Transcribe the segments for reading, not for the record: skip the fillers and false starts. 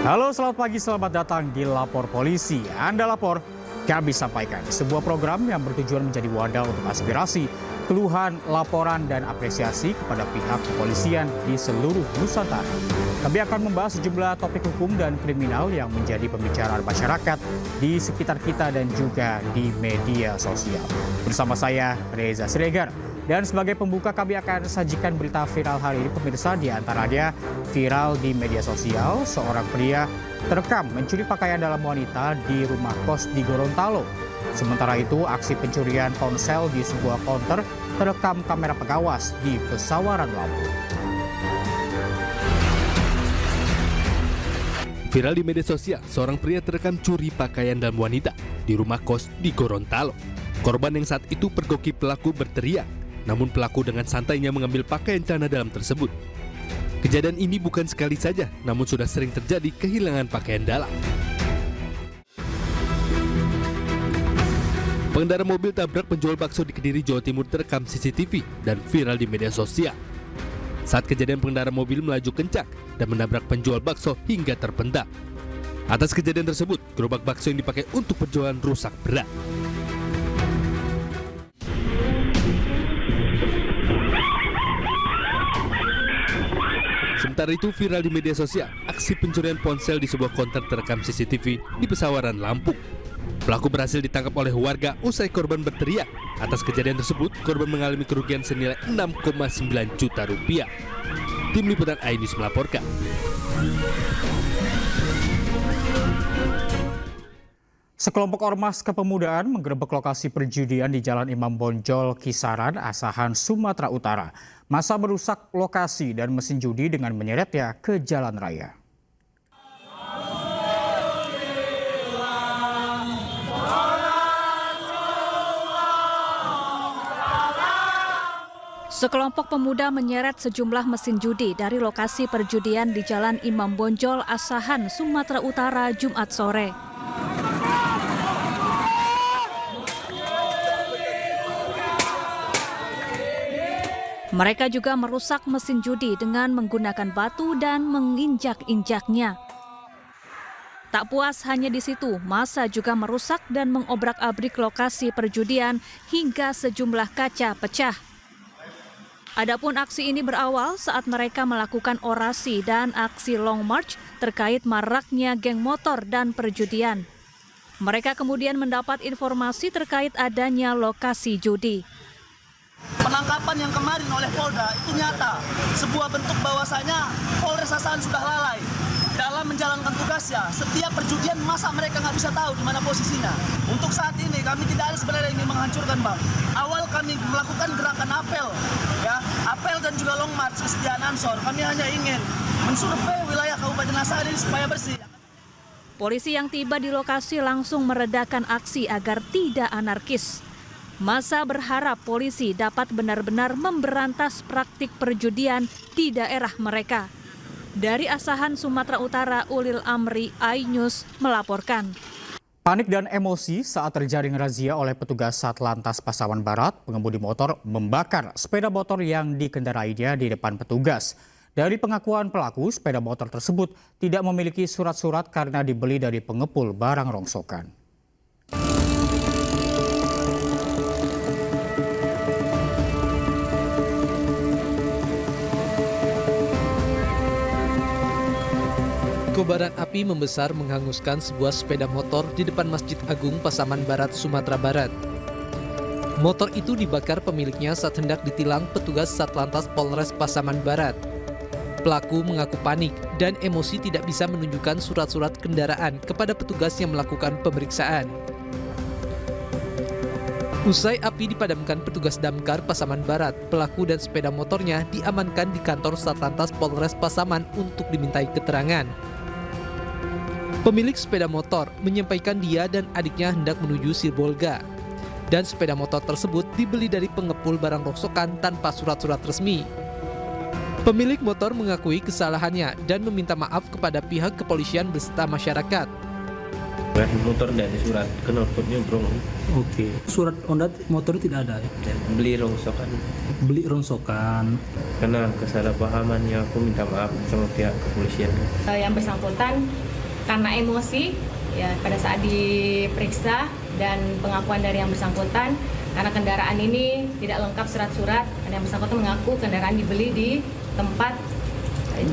Halo, selamat pagi, selamat datang di Lapor Polisi. Anda lapor, kami sampaikan. Sebuah program yang bertujuan menjadi wadah untuk aspirasi, keluhan, laporan, dan apresiasi kepada pihak kepolisian di seluruh Nusantara. Kami akan membahas sejumlah topik hukum dan kriminal yang menjadi pembicaraan masyarakat di sekitar kita dan juga di media sosial. Bersama saya, Reza Siregar. Dan sebagai pembuka kami akan sajikan berita viral hari ini pemirsa, di antaranya viral di media sosial seorang pria terekam mencuri pakaian dalam wanita di rumah kos di Gorontalo. Sementara itu aksi pencurian ponsel di sebuah konter terekam kamera pengawas di Pesawaran Lampung. Viral di media sosial, seorang pria terekam curi pakaian dalam wanita di rumah kos di Gorontalo. Korban yang saat itu pergoki pelaku berteriak. Namun pelaku dengan santainya mengambil pakaian celana dalam tersebut. Kejadian ini bukan sekali saja, namun sudah sering terjadi kehilangan pakaian dalam. Pengendara mobil tabrak penjual bakso di Kediri, Jawa Timur terekam CCTV dan viral di media sosial. Saat kejadian, pengendara mobil melaju kencang dan menabrak penjual bakso hingga terpental. Atas kejadian tersebut, gerobak bakso yang dipakai untuk penjualan rusak berat. Sementara itu viral di media sosial, aksi pencurian ponsel di sebuah konter terekam CCTV di Pesawaran Lampung. Pelaku berhasil ditangkap oleh warga usai korban berteriak. Atas kejadian tersebut, korban mengalami kerugian senilai 6,9 juta rupiah. Tim Liputan iNews melaporkan. Sekelompok ormas kepemudaan menggerebek lokasi perjudian di Jalan Imam Bonjol, Kisaran, Asahan, Sumatera Utara. Massa merusak lokasi dan mesin judi dengan menyeretnya ke jalan raya. Sekelompok pemuda menyeret sejumlah mesin judi dari lokasi perjudian di Jalan Imam Bonjol, Asahan, Sumatera Utara, Jumat sore. Mereka juga merusak mesin judi dengan menggunakan batu dan menginjak-injaknya. Tak puas hanya di situ, massa juga merusak dan mengobrak-abrik lokasi perjudian hingga sejumlah kaca pecah. Adapun aksi ini berawal saat mereka melakukan orasi dan aksi long march terkait maraknya geng motor dan perjudian. Mereka kemudian mendapat informasi terkait adanya lokasi judi. Penangkapan yang kemarin oleh Polda itu nyata, sebuah bentuk bahwasanya Polres Asahan sudah lalai dalam menjalankan tugasnya. Setiap perjudian masa mereka nggak bisa tahu di mana posisinya. Untuk saat ini kami tidak ada sebenarnya ingin menghancurkan, Bang. Awal kami melakukan gerakan apel, apel dan juga long march kesediaan Ansor. Kami hanya ingin mensurvei wilayah Kabupaten Asahan ini supaya bersih. Polisi yang tiba di lokasi langsung meredakan aksi agar tidak anarkis. Massa berharap polisi dapat benar-benar memberantas praktik perjudian di daerah mereka. Dari Asahan, Sumatera Utara, Ulil Amri, iNews melaporkan. Panik dan emosi saat terjaring razia oleh petugas Satlantas Pasaman Barat, pengemudi motor membakar sepeda motor yang dikendarainya di depan petugas. Dari pengakuan pelaku, sepeda motor tersebut tidak memiliki surat-surat karena dibeli dari pengepul barang rongsokan. Kobaran api membesar menghanguskan sebuah sepeda motor di depan Masjid Agung Pasaman Barat, Sumatera Barat. Motor itu dibakar pemiliknya saat hendak ditilang petugas Satlantas Polres Pasaman Barat. Pelaku mengaku panik dan emosi tidak bisa menunjukkan surat-surat kendaraan kepada petugas yang melakukan pemeriksaan. Usai api dipadamkan petugas damkar Pasaman Barat, pelaku dan sepeda motornya diamankan di kantor Satlantas Polres Pasaman untuk dimintai keterangan. Pemilik sepeda motor menyampaikan dia dan adiknya hendak menuju Sibolga. Dan sepeda motor tersebut dibeli dari pengepul barang rongsokan tanpa surat-surat resmi. Pemilik motor mengakui kesalahannya dan meminta maaf kepada pihak kepolisian beserta masyarakat. Motor tidak ada surat, knalpotnya brong. Oke, surat ondat motor tidak ada ya? Beli rongsokan. Beli rongsokan. Karena kesalahpahamannya aku minta maaf sama pihak kepolisian. Yang bersangkutan karena emosi ya pada saat diperiksa dan pengakuan dari yang bersangkutan, karena kendaraan ini tidak lengkap surat-surat, dan yang bersangkutan mengaku kendaraan dibeli di tempat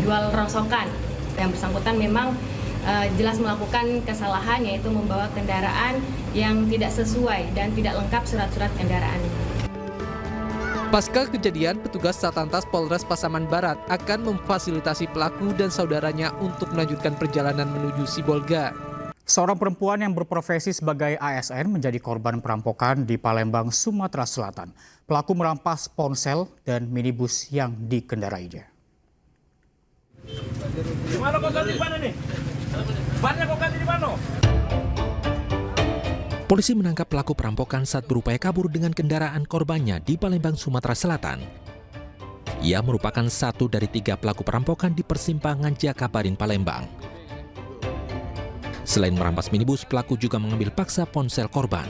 jual rongsokan. Yang bersangkutan memang jelas melakukan kesalahan, yaitu membawa kendaraan yang tidak sesuai dan tidak lengkap surat-surat kendaraan. Pasca kejadian, petugas Satlantas Polres Pasaman Barat akan memfasilitasi pelaku dan saudaranya untuk melanjutkan perjalanan menuju Sibolga. Seorang perempuan yang berprofesi sebagai ASN menjadi korban perampokan di Palembang, Sumatera Selatan. Pelaku merampas ponsel dan minibus yang dikendarainya. Gimana kok ganti ban ini? Bannya kok ganti di mana? Polisi menangkap pelaku perampokan saat berupaya kabur dengan kendaraan korbannya di Palembang, Sumatera Selatan. Ia merupakan satu dari 3 pelaku perampokan di persimpangan Jakabaring, Palembang. Selain merampas minibus, pelaku juga mengambil paksa ponsel korban.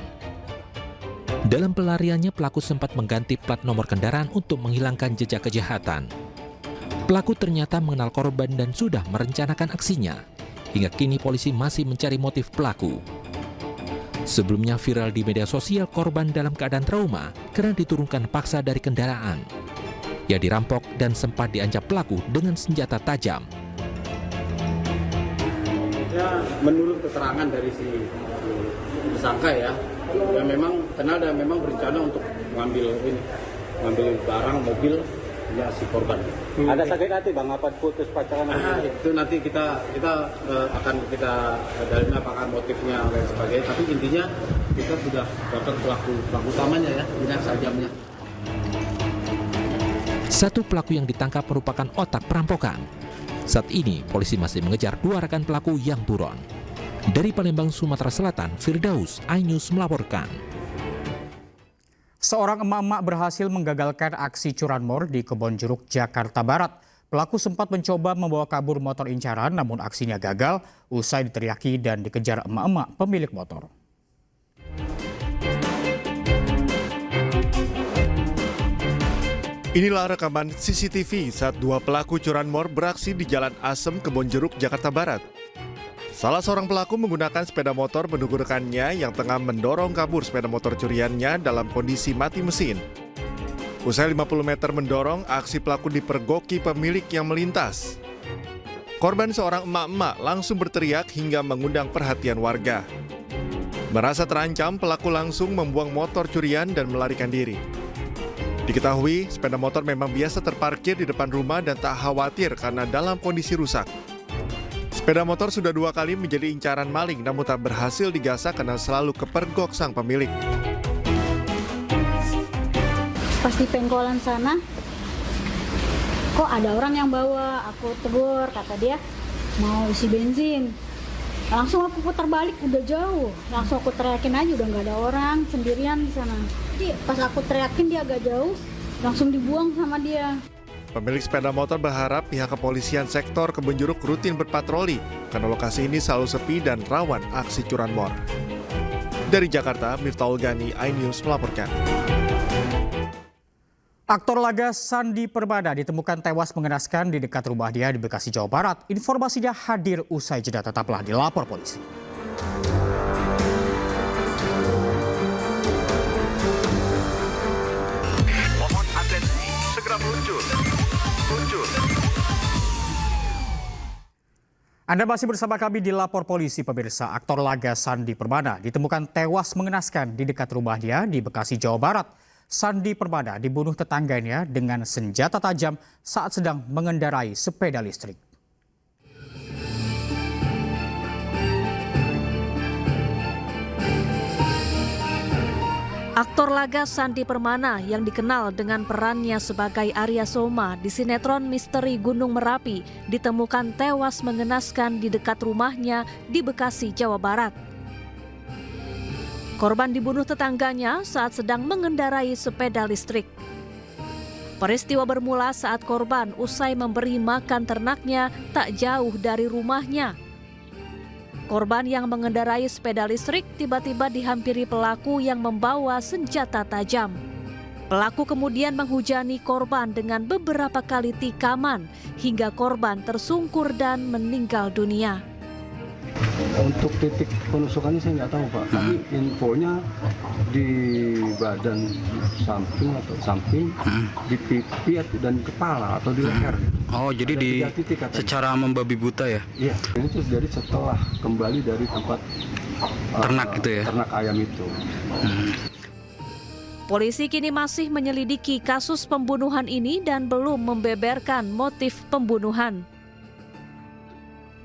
Dalam pelariannya, pelaku sempat mengganti plat nomor kendaraan untuk menghilangkan jejak kejahatan. Pelaku ternyata mengenal korban dan sudah merencanakan aksinya. Hingga kini polisi masih mencari motif pelaku. Sebelumnya viral di media sosial korban dalam keadaan trauma karena diturunkan paksa dari kendaraan. Ia dirampok dan sempat diancam pelaku dengan senjata tajam. Ya, menurut keterangan dari si tersangka ya memang kenal dan memang berencana untuk mengambil barang mobil ya si korban. Ada sakit hati bang, apa putus pacaran? Itu nanti kita akan kita dalami apakah motifnya dan sebagainya. Tapi intinya kita sudah dapat pelaku utamanya ya, ini sajamnya. Satu pelaku yang ditangkap merupakan otak perampokan. Saat ini polisi masih mengejar 2 rekan pelaku yang buron. Dari Palembang, Sumatera Selatan, Firdaus, iNews melaporkan. Seorang emak-emak berhasil menggagalkan aksi curanmor di Kebonjeruk, Jakarta Barat. Pelaku sempat mencoba membawa kabur motor incaran, namun aksinya gagal usai diteriaki dan dikejar emak-emak pemilik motor. Inilah rekaman CCTV saat 2 pelaku curanmor beraksi di Jalan Asem, Kebonjeruk, Jakarta Barat. Salah seorang pelaku menggunakan sepeda motor menunggu rekannya yang tengah mendorong kabur sepeda motor curiannya dalam kondisi mati mesin. Usai 50 meter mendorong, aksi pelaku dipergoki pemilik yang melintas. Korban seorang emak-emak langsung berteriak hingga mengundang perhatian warga. Merasa terancam, pelaku langsung membuang motor curian dan melarikan diri. Diketahui, sepeda motor memang biasa terparkir di depan rumah dan tak khawatir karena dalam kondisi rusak. Sepeda motor sudah 2 kali menjadi incaran maling namun tak berhasil digasak karena selalu kepergok sang pemilik. Pas di pengkolan sana, kok ada orang yang bawa, aku tegur, kata dia mau isi bensin. Langsung aku putar balik, udah jauh. Langsung aku teriakin aja, udah nggak ada orang, sendirian di sana. Jadi pas aku teriakin dia agak jauh, langsung dibuang sama dia. Pemilik sepeda motor berharap pihak kepolisian sektor Kebonjeruk rutin berpatroli karena lokasi ini selalu sepi dan rawan aksi curanmor. Dari Jakarta, Miftahul Gani, iNews melaporkan. Aktor laga Sandi Permana ditemukan tewas mengenaskan di dekat rumah dia di Bekasi, Jawa Barat. Informasinya hadir usai jeda, tetaplah di Lapor Polisi. Mohon atensi, segera meluncur. Anda masih bersama kami di Lapor Polisi, pemirsa. Aktor laga Sandi Permana ditemukan tewas mengenaskan di dekat rumah dia di Bekasi, Jawa Barat. Sandi Permana dibunuh tetangganya dengan senjata tajam saat sedang mengendarai sepeda listrik. Aktor laga Sandi Permana yang dikenal dengan perannya sebagai Arya Soma di sinetron Misteri Gunung Merapi ditemukan tewas mengenaskan di dekat rumahnya di Bekasi, Jawa Barat. Korban dibunuh tetangganya saat sedang mengendarai sepeda listrik. Peristiwa bermula saat korban usai memberi makan ternaknya tak jauh dari rumahnya. Korban yang mengendarai sepeda listrik tiba-tiba dihampiri pelaku yang membawa senjata tajam. Pelaku kemudian menghujani korban dengan beberapa kali tikaman hingga korban tersungkur dan meninggal dunia. Untuk titik penusukannya saya nggak tahu Pak, tapi infonya di badan samping, di pipi dan kepala atau di leher. Oh, jadi di secara membabi buta ya? Iya, ini terus dari setelah kembali dari tempat ternak gitu ya? Ternak ayam itu. Polisi kini masih menyelidiki kasus pembunuhan ini dan belum membeberkan motif pembunuhan.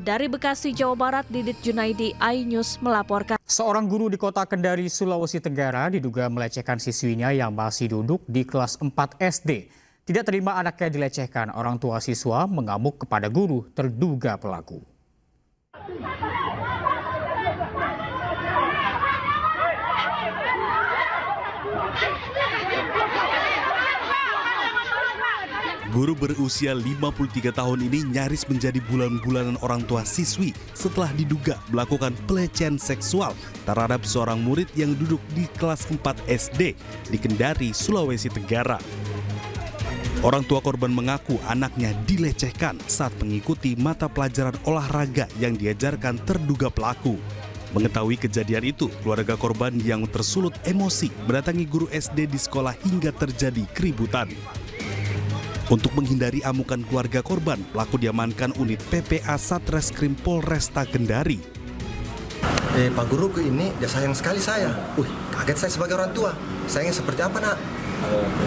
Dari Bekasi, Jawa Barat, Didit Junaidi, iNews melaporkan. Seorang guru di kota Kendari, Sulawesi Tenggara diduga melecehkan siswinya yang masih duduk di kelas 4 SD. Tidak terima anaknya dilecehkan, orang tua siswa mengamuk kepada guru terduga pelaku. Guru berusia 53 tahun ini nyaris menjadi bulan-bulanan orang tua siswi setelah diduga melakukan pelecehan seksual terhadap seorang murid yang duduk di kelas 4 SD di Kendari, Sulawesi Tenggara. Orang tua korban mengaku anaknya dilecehkan saat mengikuti mata pelajaran olahraga yang diajarkan terduga pelaku. Mengetahui kejadian itu, keluarga korban yang tersulut emosi mendatangi guru SD di sekolah hingga terjadi keributan. Untuk menghindari amukan keluarga korban, pelaku diamankan unit PPA Satreskrim Polresta Kendari. Pak Guru ini dia sayang sekali saya. Kaget saya sebagai orang tua. Sayangnya seperti apa nak?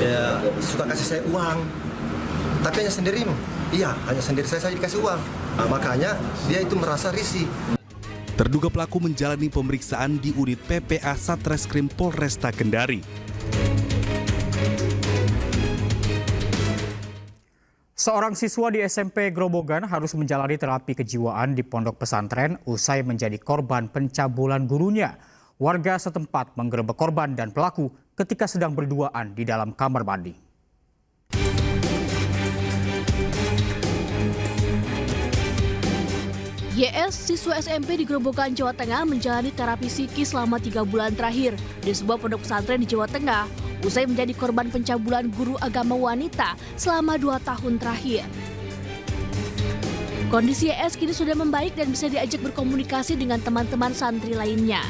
Dia suka kasih saya uang. Tapi hanya sendiri. Iya, hanya sendiri saya dikasih uang. Makanya dia itu merasa risih. Terduga pelaku menjalani pemeriksaan di unit PPA Satreskrim Polresta Kendari. Seorang siswa di SMP Grobogan harus menjalani terapi kejiwaan di pondok pesantren usai menjadi korban pencabulan gurunya. Warga setempat menggerebek korban dan pelaku ketika sedang berduaan di dalam kamar mandi. YS, siswa SMP di Grobogan, Jawa Tengah menjalani terapi psikis selama 3 bulan terakhir di sebuah pondok pesantren di Jawa Tengah usai menjadi korban pencabulan guru agama wanita selama 2 tahun terakhir. Kondisi YS kini sudah membaik dan bisa diajak berkomunikasi dengan teman-teman santri lainnya.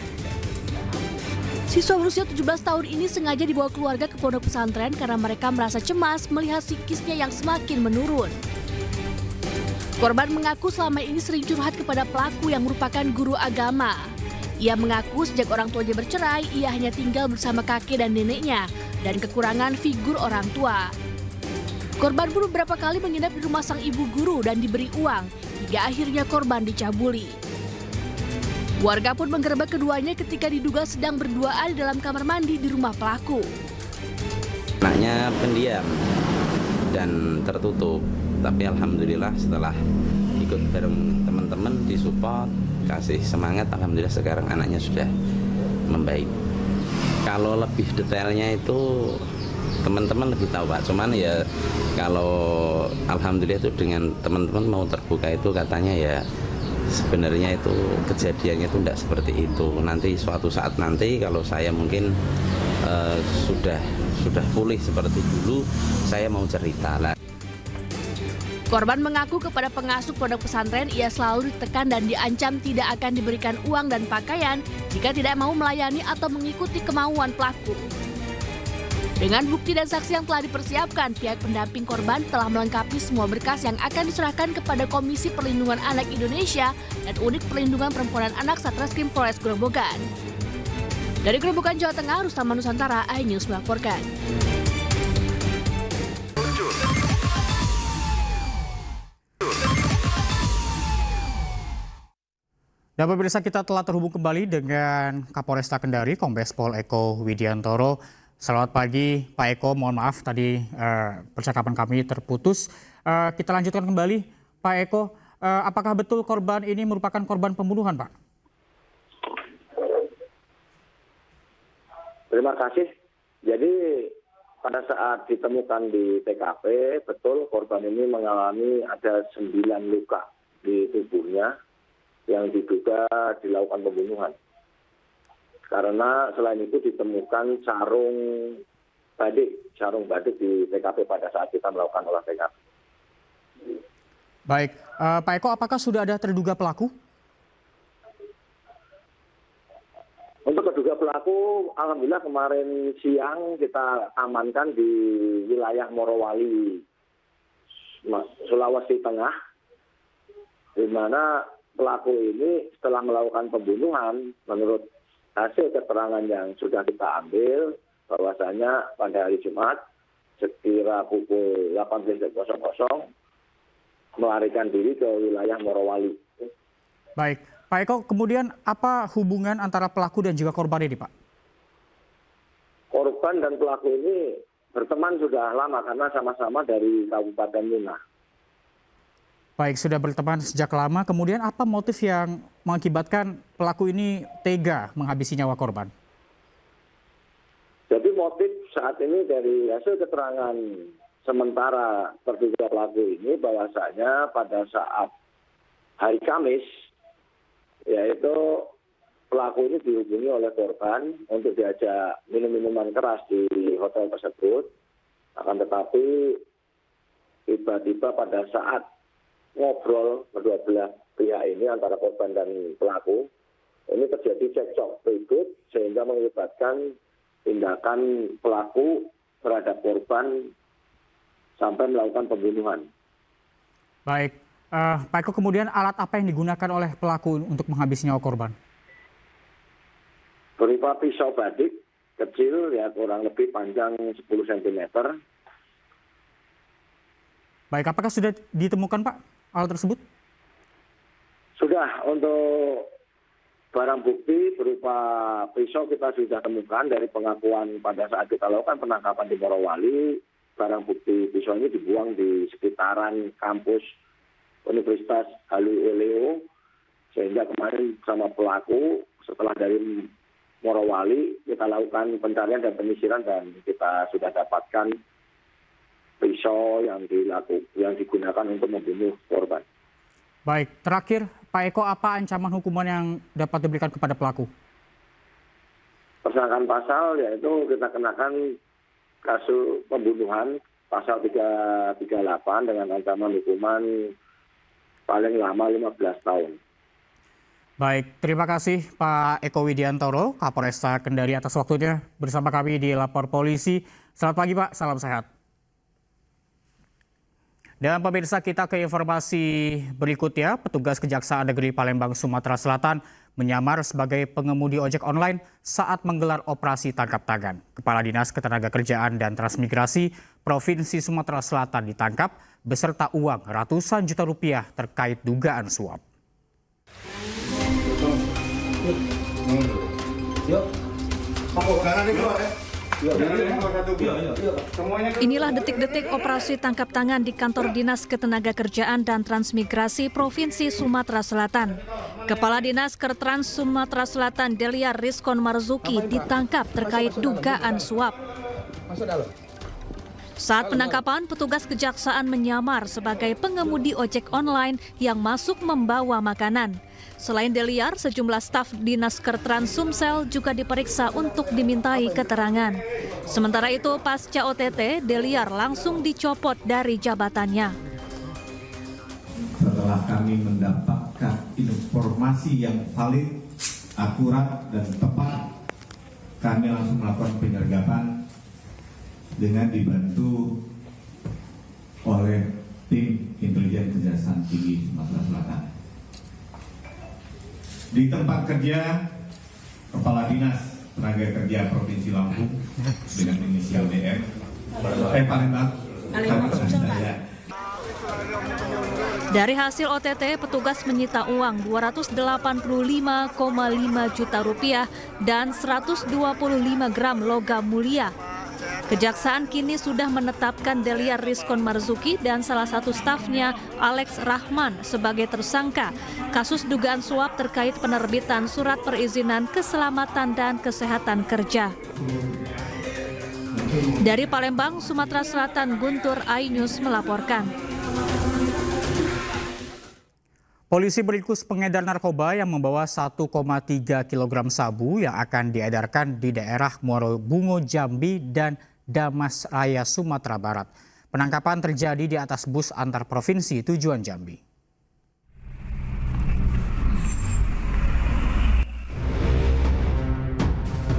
Siswa berusia 17 tahun ini sengaja dibawa keluarga ke pondok pesantren karena mereka merasa cemas melihat psikisnya yang semakin menurun. Korban mengaku selama ini sering curhat kepada pelaku yang merupakan guru agama. Ia mengaku sejak orang tuanya bercerai, ia hanya tinggal bersama kakek dan neneknya dan kekurangan figur orang tua. Korban pun beberapa kali menginap di rumah sang ibu guru dan diberi uang, hingga akhirnya korban dicabuli. Warga pun menggerebek keduanya ketika diduga sedang berduaan di dalam kamar mandi di rumah pelaku. Anaknya pendiam dan tertutup, tapi alhamdulillah setelah ikut bareng teman-teman disupport, kasih semangat, alhamdulillah sekarang anaknya sudah membaik. Kalau lebih detailnya itu teman-teman lebih tahu Pak, cuman ya kalau alhamdulillah itu dengan teman-teman mau terbuka itu katanya ya sebenarnya itu kejadiannya itu tidak seperti itu. Nanti suatu saat nanti kalau saya mungkin sudah pulih seperti dulu, saya mau cerita lah. Korban mengaku kepada pengasuh pondok pesantren ia selalu ditekan dan diancam tidak akan diberikan uang dan pakaian jika tidak mau melayani atau mengikuti kemauan pelaku. Dengan bukti dan saksi yang telah dipersiapkan, pihak pendamping korban telah melengkapi semua berkas yang akan diserahkan kepada Komisi Perlindungan Anak Indonesia dan Unit Perlindungan Perempuan dan Anak Satreskrim Polres Grobogan. Dari Grobogan, Jawa Tengah, Rustama Nusantara, iNews melaporkan. Dan pemirsa, kita telah terhubung kembali dengan Kapolresta Kendari, Kombes Pol Eko Widiantoro. Selamat pagi Pak Eko, mohon maaf tadi percakapan kami terputus. Kita lanjutkan kembali Pak Eko, apakah betul korban ini merupakan korban pembunuhan Pak? Terima kasih. Jadi pada saat ditemukan di TKP, betul korban ini mengalami ada 9 luka di tubuhnya yang diduga dilakukan pembunuhan. Karena selain itu ditemukan sarung badik di TKP pada saat kita melakukan olah TKP. Baik, Pak Eko, apakah sudah ada terduga pelaku? pelaku alhamdulillah kemarin siang kita amankan di wilayah Morowali, Sulawesi Tengah, di mana pelaku ini setelah melakukan pembunuhan, menurut hasil keterangan yang sudah kita ambil, bahwasanya pada hari Jumat sekira pukul 18.00 melarikan diri ke wilayah Morowali. Baik, Pak Eko, kemudian apa hubungan antara pelaku dan juga korban ini, Pak? Korban dan pelaku ini berteman sudah lama karena sama-sama dari Kabupaten Mina. Baik, sudah berteman sejak lama. Kemudian apa motif yang mengakibatkan pelaku ini tega menghabisi nyawa korban? Jadi motif saat ini dari hasil keterangan sementara terduga pelaku ini bahwasanya pada saat hari Kamis, yaitu pelaku ini dihubungi oleh korban untuk diajak minum-minuman keras di hotel tersebut. Akan tetapi tiba-tiba pada saat ngobrol kedua belah pihak ini antara korban dan pelaku, ini terjadi cekcok berikut sehingga mengakibatkan tindakan pelaku terhadap korban sampai melakukan pembunuhan. Baik, Pak Eko, kemudian alat apa yang digunakan oleh pelaku untuk menghabisi nyawa korban? Berupa pisau badik kecil, ya kurang lebih panjang 10 cm. Baik, apakah sudah ditemukan, Pak, alat tersebut? Sudah, untuk barang bukti berupa pisau kita sudah temukan dari pengakuan pada saat kita lakukan penangkapan di Morowali. Barang bukti pisau ini dibuang di sekitaran kampus Universitas Haluoleo, sehingga kemarin sama pelaku setelah dari Morowali kita lakukan pencarian dan penyisiran dan kita sudah dapatkan pisau yang digunakan untuk membunuh korban. Baik, terakhir Pak Eko, apa ancaman hukuman yang dapat diberikan kepada pelaku? Persangkaan pasal yaitu kita kenakan kasus pembunuhan pasal 338 dengan ancaman hukuman paling lama 15 tahun. Baik, terima kasih Pak Eko Widiantoro, Kapolresta Kendari atas waktunya bersama kami di Lapor Polisi. Selamat pagi Pak, salam sehat. Dan pemirsa, kita ke informasi berikutnya. Petugas Kejaksaan Negeri Palembang, Sumatera Selatan menyamar sebagai pengemudi ojek online saat menggelar operasi tangkap tangan. Kepala Dinas Ketenagakerjaan dan Transmigrasi Provinsi Sumatera Selatan ditangkap beserta uang ratusan juta rupiah terkait dugaan suap. Inilah detik-detik operasi tangkap tangan di kantor Dinas Ketenagakerjaan dan Transmigrasi Provinsi Sumatera Selatan. Kepala Dinas Kertrans Sumatera Selatan Deliar Rizkon Marzuki ditangkap terkait dugaan suap. Saat penangkapan, petugas kejaksaan menyamar sebagai pengemudi ojek online yang masuk membawa makanan. Selain Deliar, sejumlah staf Dinas Kertrans Sumsel juga diperiksa untuk dimintai keterangan. Sementara itu, pasca OTT, Deliar langsung dicopot dari jabatannya. Setelah kami mendapatkan informasi yang valid, akurat, dan tepat, kami langsung melakukan penyergapan dengan dibantu oleh tim intelijen Kejaksaan Tinggi Sumatera Selatan. Di tempat kerja Kepala Dinas Tenaga Kerja Provinsi Lampung dengan inisial DM, Palembang. Dari hasil OTT, petugas menyita uang 285,5 juta rupiah dan 125 gram logam mulia. Kejaksaan kini sudah menetapkan Deliar Rizkon Marzuki dan salah satu stafnya Alex Rahman sebagai tersangka kasus dugaan suap terkait penerbitan surat perizinan keselamatan dan kesehatan kerja. Dari Palembang, Sumatera Selatan, Guntur Ainus melaporkan. Polisi meringkus pengedar narkoba yang membawa 1,3 kg sabu yang akan diedarkan di daerah Muaro Bungo, Jambi, dan Damas Raya, Sumatera Barat. Penangkapan terjadi di atas bus antar provinsi tujuan Jambi.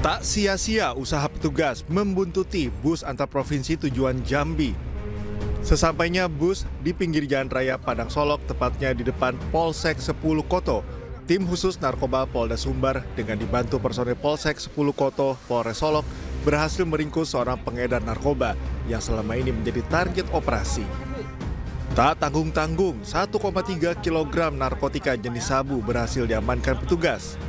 Tak sia-sia usaha petugas membuntuti bus antar provinsi tujuan Jambi. Sesampainya bus di pinggir jalan raya Padang Solok, tepatnya di depan Polsek 10 Koto, tim khusus narkoba Polda Sumbar dengan dibantu personel Polsek 10 Koto Polres Solok berhasil meringkus seorang pengedar narkoba yang selama ini menjadi target operasi. Tak tanggung-tanggung, 1,3 kg narkotika jenis sabu berhasil diamankan petugas.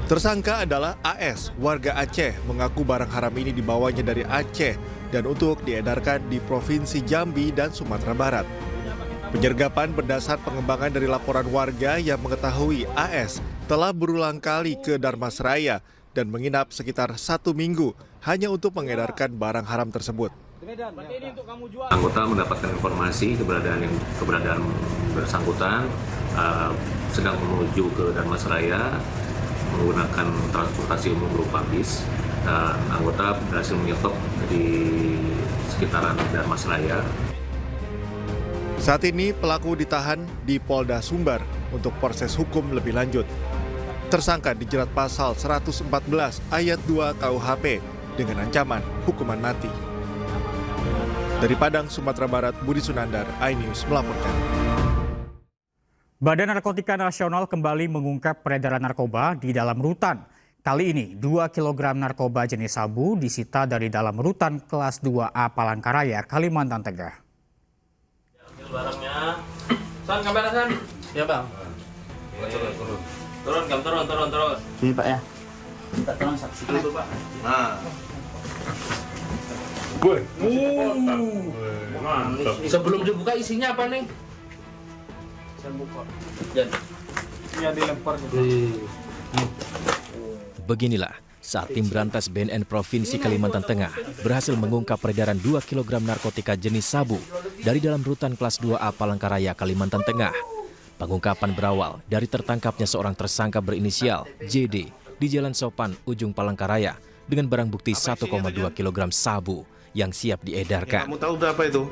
Tersangka adalah AS, warga Aceh, mengaku barang haram ini dibawanya dari Aceh dan untuk diedarkan di Provinsi Jambi dan Sumatera Barat. Penyergapan berdasar pengembangan dari laporan warga yang mengetahui AS telah berulang kali ke Darmasraya dan menginap sekitar 1 minggu hanya untuk mengedarkan barang haram tersebut. Anggota mendapatkan informasi keberadaan bersangkutan sedang menuju ke Darmasraya menggunakan transportasi umum berupa bis, dan anggota berhasil menyetop di sekitaran Darmasraya. Saat ini pelaku ditahan di Polda Sumbar untuk proses hukum lebih lanjut. Tersangka dijerat pasal 114 ayat 2 KUHP dengan ancaman hukuman mati. Dari Padang, Sumatera Barat, Budi Sunandar, iNews melaporkan. Badan Narkotika Nasional kembali mengungkap peredaran narkoba di dalam rutan. Kali ini 2 kg narkoba jenis sabu disita dari dalam rutan kelas 2A Palangkaraya, Kalimantan Tengah. Barangnya. San, kamera San. Ya bang. Turun. Sini Pak ya. Kita tolong saksikan. Pak. Nah. Mantap. Sebelum dibuka isinya apa nih? Saya buka. Ini dilempar. Beginilah saat tim berantas BNN Provinsi Kalimantan Tengah berhasil mengungkap peredaran 2 kg narkotika jenis sabu dari dalam rutan kelas 2A Palangkaraya, Kalimantan Tengah. Pengungkapan berawal dari tertangkapnya seorang tersangka berinisial JD di Jalan Sopan, Ujung Palangkaraya dengan barang bukti 1,2 kg sabu yang siap diedarkan. Kamu tahu berapa itu?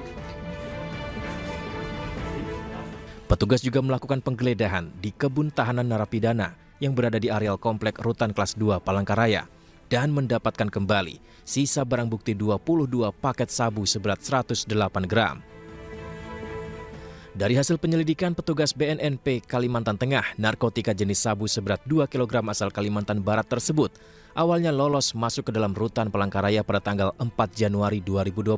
Petugas juga melakukan penggeledahan di kebun tahanan narapidana yang berada di areal komplek rutan kelas 2 Palangkaraya dan mendapatkan kembali sisa barang bukti 22 paket sabu seberat 108 gram. Dari hasil penyelidikan petugas BNNP Kalimantan Tengah, narkotika jenis sabu seberat 2 kg asal Kalimantan Barat tersebut awalnya lolos masuk ke dalam rutan Palangkaraya pada tanggal 4 Januari 2025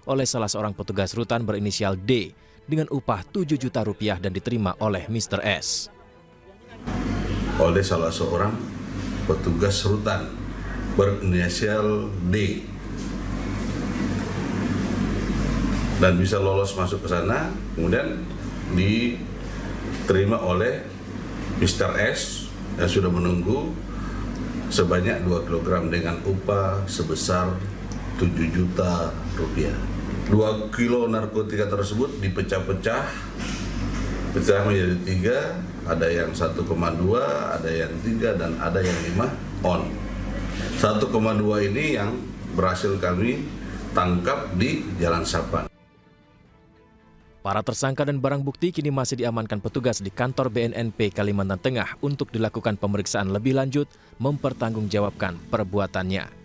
oleh salah seorang petugas rutan berinisial D dengan upah 7 juta rupiah dan diterima oleh Mr. S. Oleh salah seorang petugas rutan berinisial D dan bisa lolos masuk ke sana, kemudian diterima oleh Mr. S yang sudah menunggu sebanyak 2 kg dengan upah sebesar 7 juta rupiah. 2 kilo narkotika tersebut dipecah-pecah menjadi 3, ada yang 1,2, ada yang 3, dan ada yang 5 on. 1,2 ini yang berhasil kami tangkap di Jalan Sapan. Para tersangka dan barang bukti kini masih diamankan petugas di kantor BNNP Kalimantan Tengah untuk dilakukan pemeriksaan lebih lanjut mempertanggungjawabkan perbuatannya.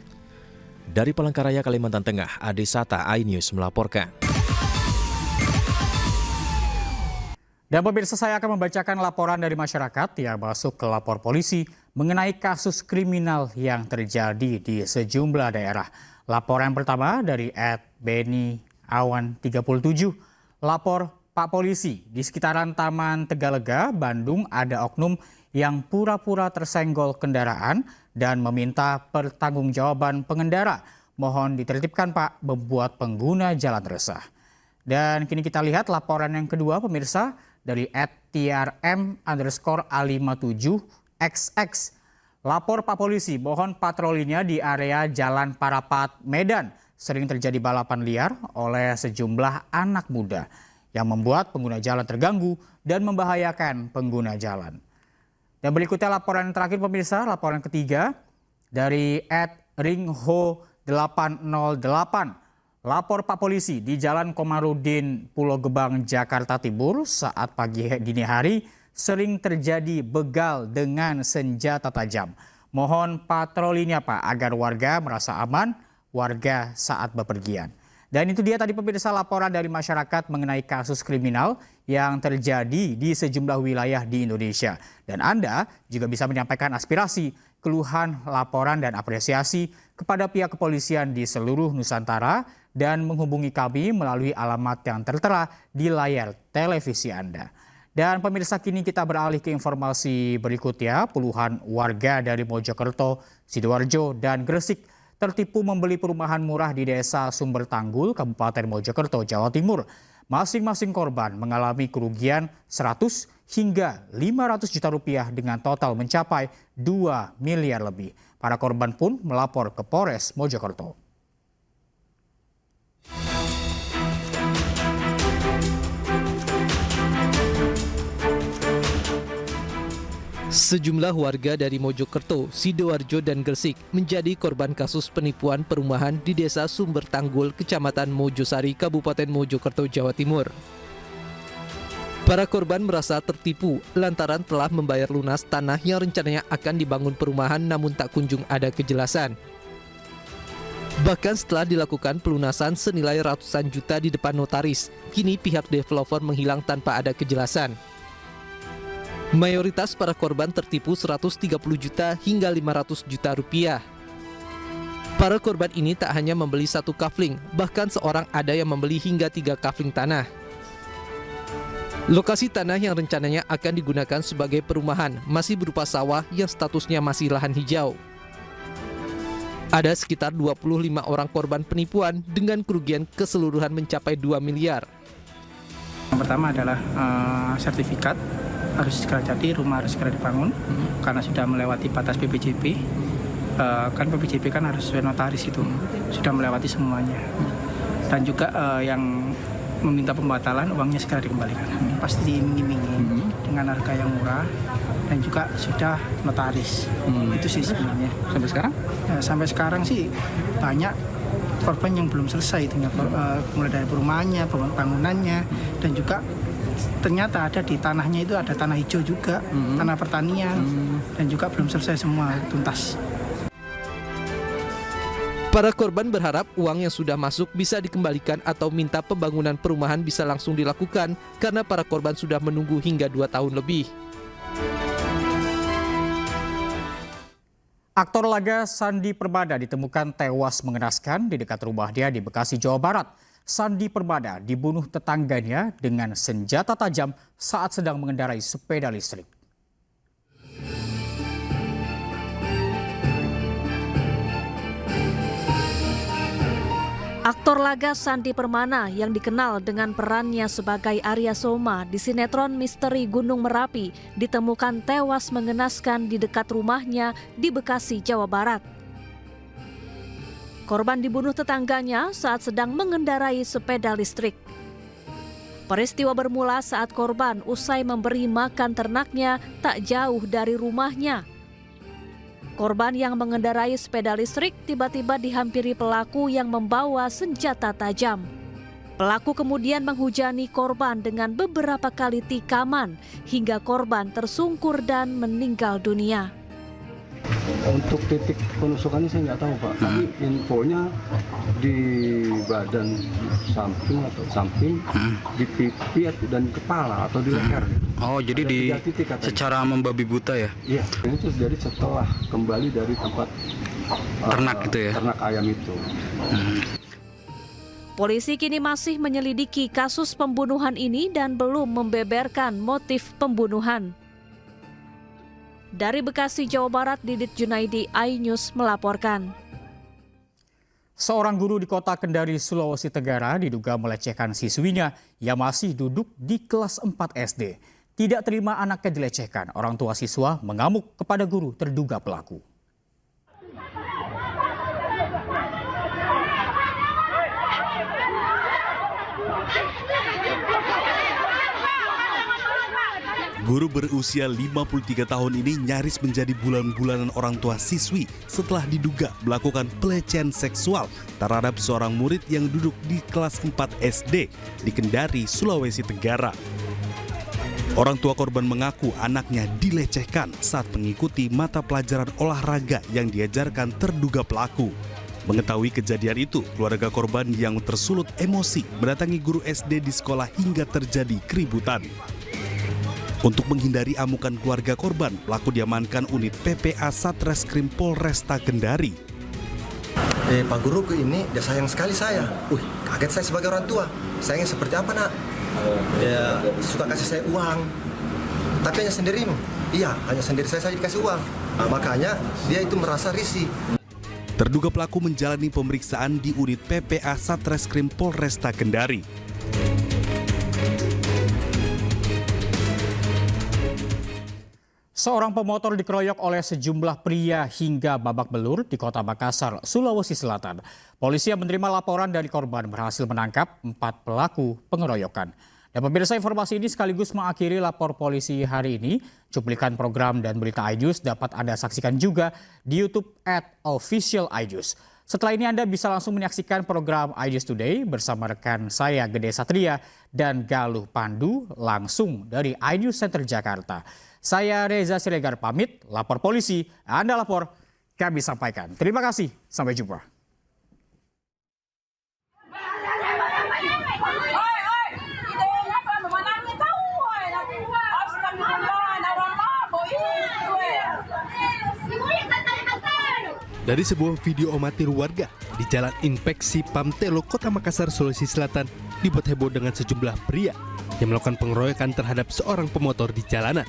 Dari Palangkaraya, Kalimantan Tengah, Ade Sata, iNews melaporkan. Dan pemirsa, saya akan membacakan laporan dari masyarakat yang masuk ke lapor polisi mengenai kasus kriminal yang terjadi di sejumlah daerah. Laporan pertama dari @beniawan37. Lapor Pak Polisi, di sekitaran Taman Tegalega, Bandung ada oknum yang pura-pura tersenggol kendaraan dan meminta pertanggungjawaban pengendara. Mohon ditertibkan Pak, membuat pengguna jalan resah. Dan kini kita lihat laporan yang kedua pemirsa dari @trm_a57xx. Lapor Pak Polisi, mohon patrolinya di area Jalan Parapat, Medan. Sering terjadi balapan liar oleh sejumlah anak muda yang membuat pengguna jalan terganggu dan membahayakan pengguna jalan. Dan berikutnya laporan terakhir pemirsa, laporan ketiga dari @ringho808. Lapor Pak Polisi, di Jalan Komarudin, Pulau Gebang, Jakarta Timur saat pagi dini hari sering terjadi begal dengan senjata tajam. Mohon patrolinya Pak agar warga merasa aman warga saat bepergian. Dan itu dia tadi pemirsa laporan dari masyarakat mengenai kasus kriminal yang terjadi di sejumlah wilayah di Indonesia. Dan Anda juga bisa menyampaikan aspirasi, keluhan, laporan dan apresiasi kepada pihak kepolisian di seluruh Nusantara dan menghubungi kami melalui alamat yang tertera di layar televisi Anda. Dan pemirsa, kini kita beralih ke informasi berikutnya. Puluhan warga dari Mojokerto, Sidoarjo dan Gresik tertipu membeli perumahan murah di Desa Sumber Tanggul, Kabupaten Mojokerto, Jawa Timur. Masing-masing korban mengalami kerugian 100 hingga 500 juta rupiah dengan total mencapai 2 miliar lebih. Para korban pun melapor ke Polres Mojokerto. Sejumlah warga dari Mojokerto, Sidoarjo, dan Gresik menjadi korban kasus penipuan perumahan di Desa Sumber Tanggul, Kecamatan Mojosari, Kabupaten Mojokerto, Jawa Timur. Para korban merasa tertipu lantaran telah membayar lunas tanah yang rencananya akan dibangun perumahan namun tak kunjung ada kejelasan. Bahkan setelah dilakukan pelunasan senilai ratusan juta di depan notaris, kini pihak developer menghilang tanpa ada kejelasan. Mayoritas para korban tertipu 130 juta hingga 500 juta rupiah. Para korban ini tak hanya membeli satu kafling, bahkan seorang ada yang membeli hingga 3 kafling tanah. Lokasi tanah yang rencananya akan digunakan sebagai perumahan masih berupa sawah yang statusnya masih lahan hijau. Ada sekitar 25 orang korban penipuan dengan kerugian keseluruhan mencapai 2 miliar. Yang pertama adalah sertifikat harus segera jadi, rumah harus segera dibangun karena sudah melewati batas PPJP. Kan PPJP kan harus sesuai notaris itu, sudah melewati semuanya. Dan juga yang meminta pembatalan uangnya segera dikembalikan. Pasti diiming-imingi dengan harga yang murah dan juga sudah notaris. Itu sih sebenarnya. Sampai sekarang? Ya, sampai sekarang sih banyak korban yang belum selesai itu, mulai dari perumahannya, bangunannya, dan juga ternyata ada di tanahnya itu ada tanah hijau juga, tanah pertanian, dan juga belum selesai semua tuntas. Para korban berharap uang yang sudah masuk bisa dikembalikan atau minta pembangunan perumahan bisa langsung dilakukan karena para korban sudah menunggu hingga 2 tahun lebih. Aktor laga Sandi Permada ditemukan tewas mengenaskan di dekat rumah dia di Bekasi, Jawa Barat. Sandi Permada dibunuh tetangganya dengan senjata tajam saat sedang mengendarai sepeda listrik. Aktor laga Sandi Permana yang dikenal dengan perannya sebagai Arya Soma di sinetron Misteri Gunung Merapi ditemukan tewas mengenaskan di dekat rumahnya di Bekasi, Jawa Barat. Korban dibunuh tetangganya saat sedang mengendarai sepeda listrik. Peristiwa bermula saat korban usai memberi makan ternaknya tak jauh dari rumahnya. Korban yang mengendarai sepeda listrik tiba-tiba dihampiri pelaku yang membawa senjata tajam. Pelaku kemudian menghujani korban dengan beberapa kali tikaman hingga korban tersungkur dan meninggal dunia. Untuk titik penusukannya saya nggak tahu Pak, tapi infonya di badan samping, di pipi dan kepala atau di leher. Oh, jadi di secara membabi buta ya? Iya, ini terjadi setelah kembali dari tempat ternak gitu ya? Ternak ayam itu. Polisi kini masih menyelidiki kasus pembunuhan ini dan belum membeberkan motif pembunuhan. Dari Bekasi, Jawa Barat, Didit Junaidi, iNews melaporkan. Seorang guru di kota Kendari, Sulawesi Tenggara diduga melecehkan siswinya yang masih duduk di kelas 4 SD. Tidak terima anaknya dilecehkan, orang tua siswa mengamuk kepada guru terduga pelaku. Guru berusia 53 tahun ini nyaris menjadi bulan-bulanan orang tua siswi setelah diduga melakukan pelecehan seksual terhadap seorang murid yang duduk di kelas 4 SD di Kendari, Sulawesi Tenggara. Orang tua korban mengaku anaknya dilecehkan saat mengikuti mata pelajaran olahraga yang diajarkan terduga pelaku. Mengetahui kejadian itu, keluarga korban yang tersulut emosi mendatangi guru SD di sekolah hingga terjadi keributan. Untuk menghindari amukan keluarga korban, pelaku diamankan unit PPA Satreskrim Polresta Kendari. Pak guruku ini dia sayang sekali saya. Kaget saya sebagai orang tua. Sayangnya seperti apa, nak? Ya, suka kasih saya uang. Tapi hanya sendirimu. Iya, hanya sendiri saya saja dikasih uang. Nah, makanya dia itu merasa risih. Terduga pelaku menjalani pemeriksaan di unit PPA Satreskrim Polresta Kendari. Seorang pemotor dikeroyok oleh sejumlah pria hingga babak belur di Kota Makassar, Sulawesi Selatan. Polisi yang menerima laporan dari korban berhasil menangkap 4 pelaku pengeroyokan. Dan pemirsa, informasi ini sekaligus mengakhiri lapor polisi hari ini. Cuplikan program dan berita iNews dapat Anda saksikan juga di YouTube @officialiNews. Setelah ini Anda bisa langsung menyaksikan program iNews Today bersama rekan saya Gede Satria dan Galuh Pandu langsung dari iNews Center Jakarta. Saya Reza Siregar pamit, lapor polisi, Anda lapor, kami sampaikan. Terima kasih, sampai jumpa. Dari sebuah video amatir warga di Jalan Inspeksi Pamtelo, Kota Makassar, Sulawesi Selatan, dibuat heboh dengan sejumlah pria yang melakukan pengeroyokan terhadap seorang pemotor di jalanan.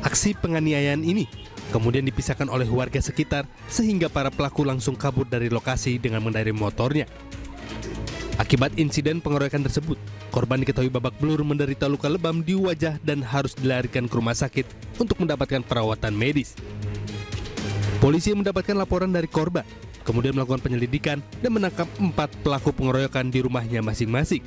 Aksi penganiayaan ini kemudian dipisahkan oleh warga sekitar sehingga para pelaku langsung kabur dari lokasi dengan mengendarai motornya. Akibat insiden pengeroyokan tersebut, korban diketahui babak belur menderita luka lebam di wajah dan harus dilarikan ke rumah sakit untuk mendapatkan perawatan medis. Polisi mendapatkan laporan dari korban, kemudian melakukan penyelidikan dan menangkap 4 pelaku pengeroyokan di rumahnya masing-masing.